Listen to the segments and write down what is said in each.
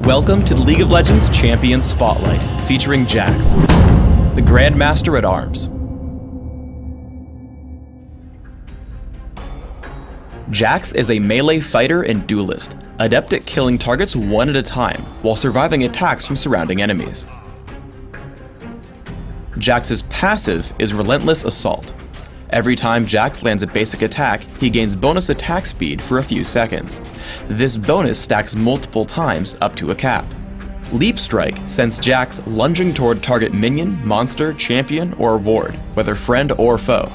Welcome to the League of Legends Champion Spotlight, featuring Jax, the Grandmaster at Arms. Jax is a melee fighter and duelist, adept at killing targets one at a time, while surviving attacks from surrounding enemies. Jax's passive is Relentless Assault. Every time Jax lands a basic attack, he gains bonus attack speed for a few seconds. This bonus stacks multiple times up to a cap. Leap Strike sends Jax lunging toward target minion, monster, champion, or ward, whether friend or foe.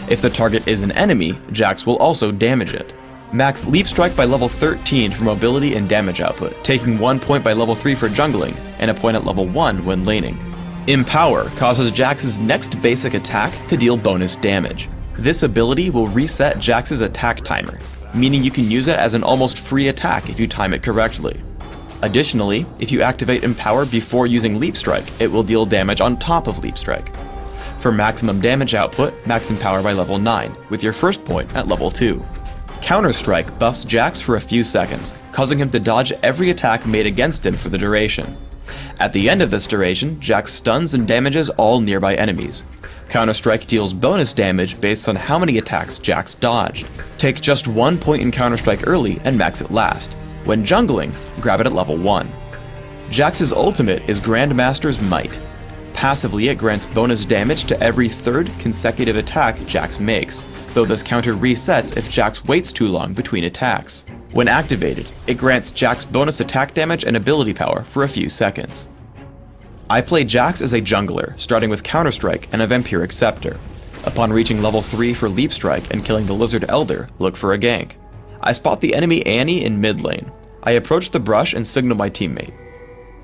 If the target is an enemy, Jax will also damage it. Max Leap Strike by level 13 for mobility and damage output, taking 1 point by level 3 for jungling, and a point at level 1 when laning. Empower causes Jax's next basic attack to deal bonus damage. This ability will reset Jax's attack timer, meaning you can use it as an almost free attack if you time it correctly. Additionally, if you activate Empower before using Leap Strike, it will deal damage on top of Leap Strike. For maximum damage output, max Empower by level 9, with your first point at level 2. Counter Strike buffs Jax for a few seconds, causing him to dodge every attack made against him for the duration. At the end of this duration, Jax stuns and damages all nearby enemies. Counter-Strike deals bonus damage based on how many attacks Jax dodged. Take just 1 point in Counter-Strike early and max it last. When jungling, grab it at level 1. Jax's ultimate is Grandmaster's Might. Passively, it grants bonus damage to every third consecutive attack Jax makes, though this counter resets if Jax waits too long between attacks. When activated, it grants Jax bonus attack damage and ability power for a few seconds. I play Jax as a jungler, starting with Counter-Strike and a Vampiric Scepter. Upon reaching level 3 for Leap Strike and killing the Lizard Elder, look for a gank. I spot the enemy Annie in mid lane. I approach the brush and signal my teammate.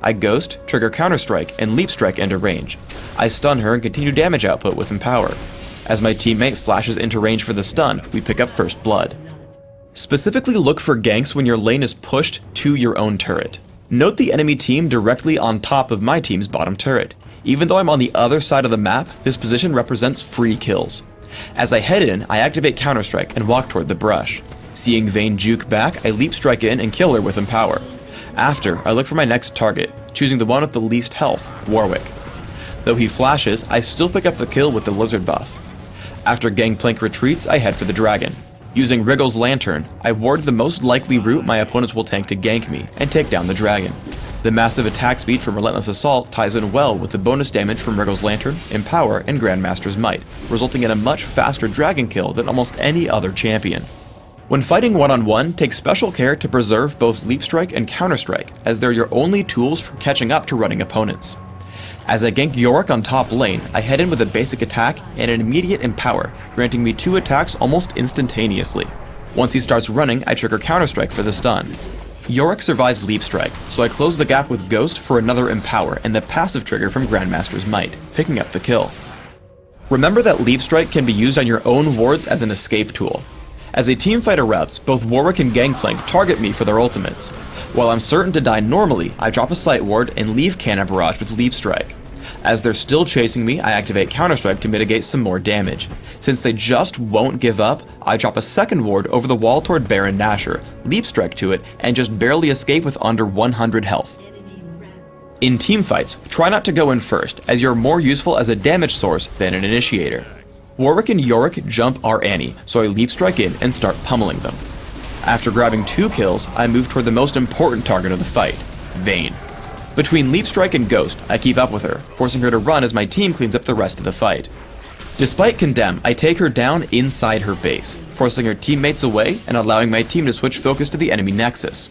I Ghost, trigger Counter-Strike, and Leap Strike enter range. I stun her and continue damage output with Empower. As my teammate flashes into range for the stun, we pick up First Blood. Specifically look for ganks when your lane is pushed to your own turret. Note the enemy team directly on top of my team's bottom turret. Even though I'm on the other side of the map, this position represents free kills. As I head in, I activate Counter-Strike and walk toward the brush. Seeing Vayne juke back, I Leap Strike in and kill her with Empower. After, I look for my next target, choosing the one with the least health, Warwick. Though he flashes, I still pick up the kill with the Lizard buff. After Gangplank retreats, I head for the dragon. Using Wriggle's Lantern, I ward the most likely route my opponents will tank to gank me and take down the dragon. The massive attack speed from Relentless Assault ties in well with the bonus damage from Wriggle's Lantern, Empower, and Grandmaster's Might, resulting in a much faster dragon kill than almost any other champion. When fighting one-on-one, take special care to preserve both Leap Strike and Counter Strike, as they're your only tools for catching up to running opponents. As I gank Yorick on top lane, I head in with a basic attack and an immediate Empower, granting me 2 attacks almost instantaneously. Once he starts running, I trigger Counter-Strike for the stun. Yorick survives Leap Strike, so I close the gap with Ghost for another Empower and the passive trigger from Grandmaster's Might, picking up the kill. Remember that Leap Strike can be used on your own wards as an escape tool. As a teamfight erupts, both Warwick and Gangplank target me for their ultimates. While I'm certain to die normally, I drop a Sight Ward and leave Cannon Barrage with Leap Strike. As they're still chasing me, I activate Counter-Strike to mitigate some more damage. Since they just won't give up, I drop a second ward over the wall toward Baron Nashor, Leap Strike to it, and just barely escape with under 100 health. In teamfights, try not to go in first, as you're more useful as a damage source than an initiator. Warwick and Yorick jump our Annie, so I Leap Strike in and start pummeling them. After grabbing 2 kills, I move toward the most important target of the fight, Vayne. Between Leap Strike and Ghost, I keep up with her, forcing her to run as my team cleans up the rest of the fight. Despite Condemn, I take her down inside her base, forcing her teammates away and allowing my team to switch focus to the enemy Nexus.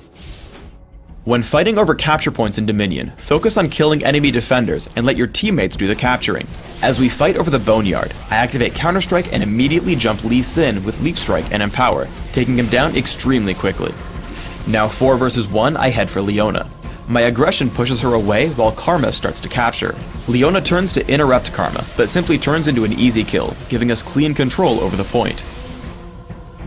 When fighting over capture points in Dominion, focus on killing enemy defenders and let your teammates do the capturing. As we fight over the Boneyard, I activate Counter-Strike and immediately jump Lee Sin with Leap Strike and Empower, taking him down extremely quickly. Now 4 versus 1, I head for Leona. My aggression pushes her away while Karma starts to capture. Leona turns to interrupt Karma, but simply turns into an easy kill, giving us clean control over the point.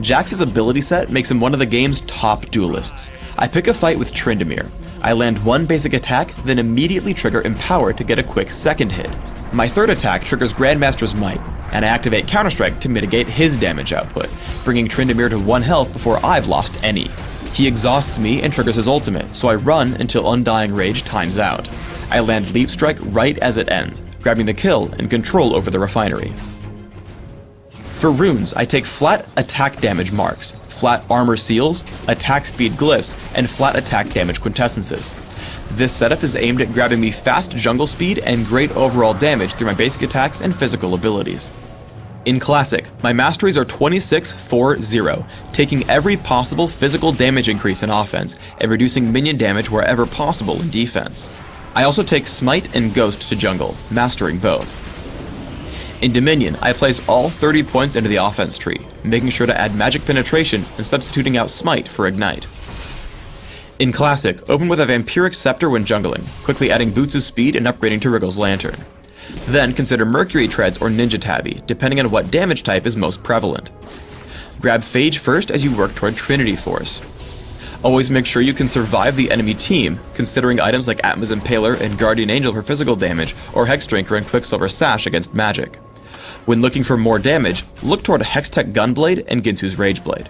Jax's ability set makes him one of the game's top duelists. I pick a fight with Tryndamere. I land 1 basic attack, then immediately trigger Empower to get a quick second hit. My third attack triggers Grandmaster's Might, and I activate Counter-Strike to mitigate his damage output, bringing Tryndamere to 1 health before I've lost any. He exhausts me and triggers his ultimate, so I run until Undying Rage times out. I land Leap Strike right as it ends, grabbing the kill and control over the refinery. For runes, I take flat attack damage marks, flat armor seals, attack speed glyphs, and flat attack damage quintessences. This setup is aimed at grabbing me fast jungle speed and great overall damage through my basic attacks and physical abilities. In Classic, my masteries are 26-4-0, taking every possible physical damage increase in offense and reducing minion damage wherever possible in defense. I also take Smite and Ghost to jungle, mastering both. In Dominion, I place all 30 points into the offense tree, making sure to add magic penetration and substituting out Smite for Ignite. In Classic, open with a Vampiric Scepter when jungling, quickly adding Boots of Speed and upgrading to Wriggle's Lantern. Then consider Mercury Treads or Ninja Tabi, depending on what damage type is most prevalent. Grab Phage first as you work toward Trinity Force. Always make sure you can survive the enemy team, considering items like Atma's Impaler and Guardian Angel for physical damage, or Hexdrinker and Quicksilver Sash against magic. When looking for more damage, look toward Hextech Gunblade and Ginsu's Rageblade.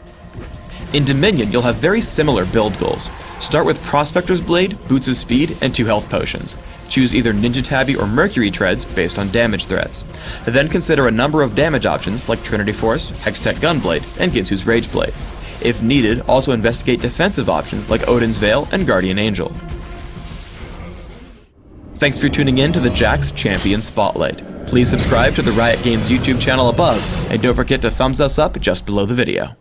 In Dominion, you'll have very similar build goals. Start with Prospector's Blade, Boots of Speed, and 2 health potions. Choose either Ninja Tabi or Mercury Treads based on damage threats. Then consider a number of damage options like Trinity Force, Hextech Gunblade, and Ginsu's Rageblade. If needed, also investigate defensive options like Odin's Veil and Guardian Angel. Thanks for tuning in to the Jax Champion Spotlight. Please subscribe to the Riot Games YouTube channel above, and don't forget to thumbs us up just below the video.